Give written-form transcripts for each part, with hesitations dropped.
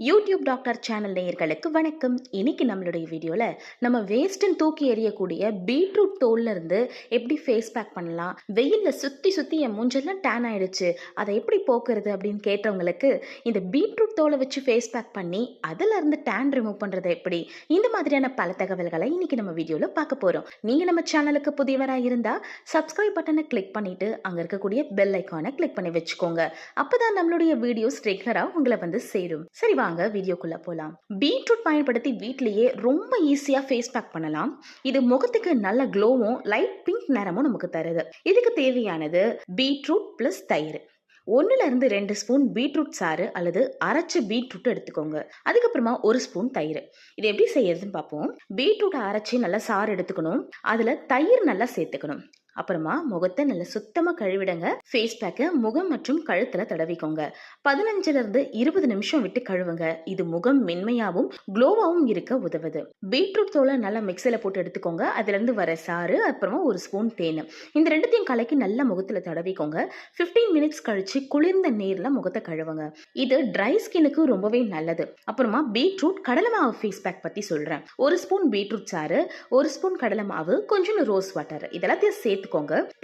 YouTube doctor channel நேயர்களுக்கு வணக்கம். இன்னைக்கு நம்மளுடைய வீடியோல நம்ம வேஸ்ட்ன்னு தூக்கி எறியக்கூடிய பீட்ரூட் தோல்ல இருந்து எப்படி ஃபேஸ் பேக் பண்ணலாம், வெயில்ல சுத்தி சுத்தி என் மூஞ்செல்லாம் டேன் ஆயிடுச்சு, அதை எப்படி போக்குறது அப்படின்னு கேட்டவங்களுக்கு இந்த பீட்ரூட் தோலை வச்சு ஃபேஸ் பேக் பண்ணி அதுல இருந்து டேன் ரிமூவ் பண்றது எப்படி, இந்த மாதிரியான பல தகவல்களை இன்னைக்கு நம்ம வீடியோல பார்க்க போறோம். நீங்க நம்ம சேனலுக்கு புதியவராக இருந்தா சப்ஸ்கிரைப் பட்டனை கிளிக் பண்ணிட்டு அங்க இருக்கக்கூடிய பெல் ஐக்கானை கிளிக் பண்ணி வச்சுக்கோங்க. அப்பதான் நம்மளுடைய வீடியோஸ் ரெகுலரா உங்களை வந்து சேரும். சரி, வாங்க வீடியோக்குள்ள போலாம். பீட்ரூட் பயன்படுத்தி வீட்லயே ரொம்ப ஈஸியா ஃபேஸ் பேக் பண்ணலாம். இது முகத்துக்கு நல்ல க்ளோவும் லைட் பிங்க் நிறமும் நமக்கு தருது. இதுக்கு தேவையானது பீட்ரூட் பிளஸ் தயிர். 1-2 ஸ்பூன் பீட்ரூட் சாறு அல்லது அரைச்ச பீட்ரூட் எடுத்துக்கோங்க. அதுக்கப்புறமா 1 ஸ்பூன் தயிர். இது எப்படி செய்யறதுன்னு பார்ப்போம். பீட்ரூட்டை அரைச்சி நல்லா சாறு எடுத்துக்கணும். அதுல தயிர் நல்லா சேர்த்துக்கணும். அப்புறமா முகத்தை நல்லா சுத்தமா கழுவிடுங்க. ஃபேஸ் பேக்கை முகம் மற்றும் கழுத்துல தடவிக்கோங்க. 15-20 நிமிஷம் விட்டு கழுவுங்க. இது முகம் மென்மையாவும் க்ளோவாவும் இருக்க உதவுது. பீட்ரூட் தோலை நல்லா மிக்சியில போட்டு எடுத்துக்கோங்க. அதுல இருந்து வர சாறு, அப்புறமா 1 ஸ்பூன் தேன், இந்த ரெண்டுத்தையும் கலக்கி நல்லா முகத்துல தடவிக்கோங்க. 15 மினிட்ஸ் கழிச்சு குளிர்ந்த நீர்ல முகத்தை கழுவுங்க. இது ட்ரை ஸ்கின்னுக்கு ரொம்பவே நல்லது. அப்புறமா பீட்ரூட் கடலை மாவு ஃபேஸ் பேக் பத்தி சொல்றேன். 1 ஸ்பூன் பீட்ரூட் சாறு, 1 ஸ்பூன் கடலை மாவு, கொஞ்சம் ரோஸ் வாட்டர், இதெல்லாத்தையும் சேர்த்து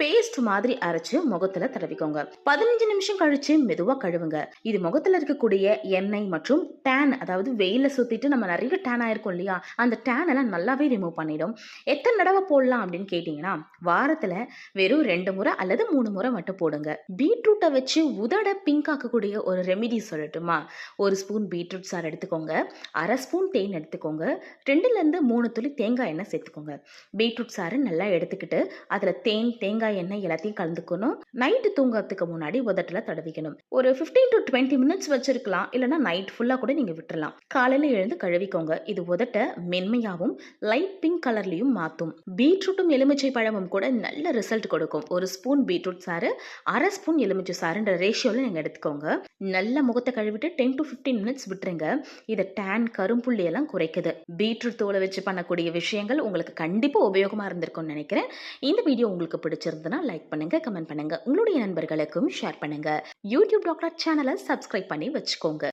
பேஸ்ட் மாதிரி அரைச்சு முகத்துல தடவிக்கோங்க. 15 நிமிஷம் கழிச்சு மெதுவா கழுவுங்க. இது முகத்துல இருக்கக்கூடிய எண்ணெய் மற்றும் டேன், அதாவது வெயில சுத்திட்டு நம்ம நிறைய டேன் ஆயிருக்கும் இல்லையா, அந்த டேன் எல்லாம் நல்லாவே ரிமூவ் பண்ணிடும். எத்தனை தடவை போடலாம் அப்படின்னு கேட்டீங்கன்னா, வாரத்துல வெறும் 2 முறை அல்லது 3 முறை மட்டும் போடுங்க. பீட்ரூட்டை வச்சு உதட பிங்க் ஆக்கக்கூடிய ஒரு ரெமிடி சொல்லட்டுமா? 1 ஸ்பூன் பீட்ரூட் சாறு எடுத்துக்கோங்க. 1/2 ஸ்பூன் தேன் எடுத்துக்கோங்க. 2-3 துளி தேங்காய் எண்ணெய் சேர்த்துக்கோங்க. பீட்ரூட் சாறு நல்லா எடுத்துக்கிட்டு அதுல தேங்காய் எண்ணெய் எல்லாத்தையும் கலந்துக்கணும். நைட்டு தூங்கறதுக்கு முன்னாடி உதட்டுல தடவிக்கணும். ஒரு 15 to 20 மினிட்ஸ் வச்சிருக்கலாம், இல்லைன்னா நைட் ஃபுல்லா கூட நீங்க விட்டுறலாம். காலையில எழுந்து கழுவிக்கோங்க. இது உதட்ட மென்மையாவும் லைட் பிங்க் கலர்லயும் மாத்தும். பீட்ரூட்டும் எலுமிச்சை பழமும் கூட நல்ல ரிசல்ட் கொடுக்கும். 1 ஸ்பூன் பீட்ரூட் சாறு, 1/2 ஸ்பூன் எலுமிச்சை சாறுன்ற ரேஷியோல நீங்க எடுத்துக்கோங்க. நல்ல முகத்தை கழுவிட்டு 10 to 15 மினிட்ஸ் விட்டுருங்க. இது டேன், கரும்புள்ளி எல்லாம் குறைக்குது. பீட்ரூட் தோலை வச்சு பண்ணக்கூடிய விஷயங்கள் உங்களுக்கு கண்டிப்பா உபயோகமா இருந்திருக்கும்னு நினைக்கிறேன். இந்த வீடியோ உங்களுக்கு பிடிச்சிருந்ததுன்னா லைக் பண்ணுங்க, கமெண்ட் பண்ணுங்க, உங்களுடைய நண்பர்களுக்கும் ஷேர் பண்ணுங்க. யூடியூப் டாக்டர் சேனலை சப்ஸ்கிரைப் பண்ணி வச்சுக்கோங்க.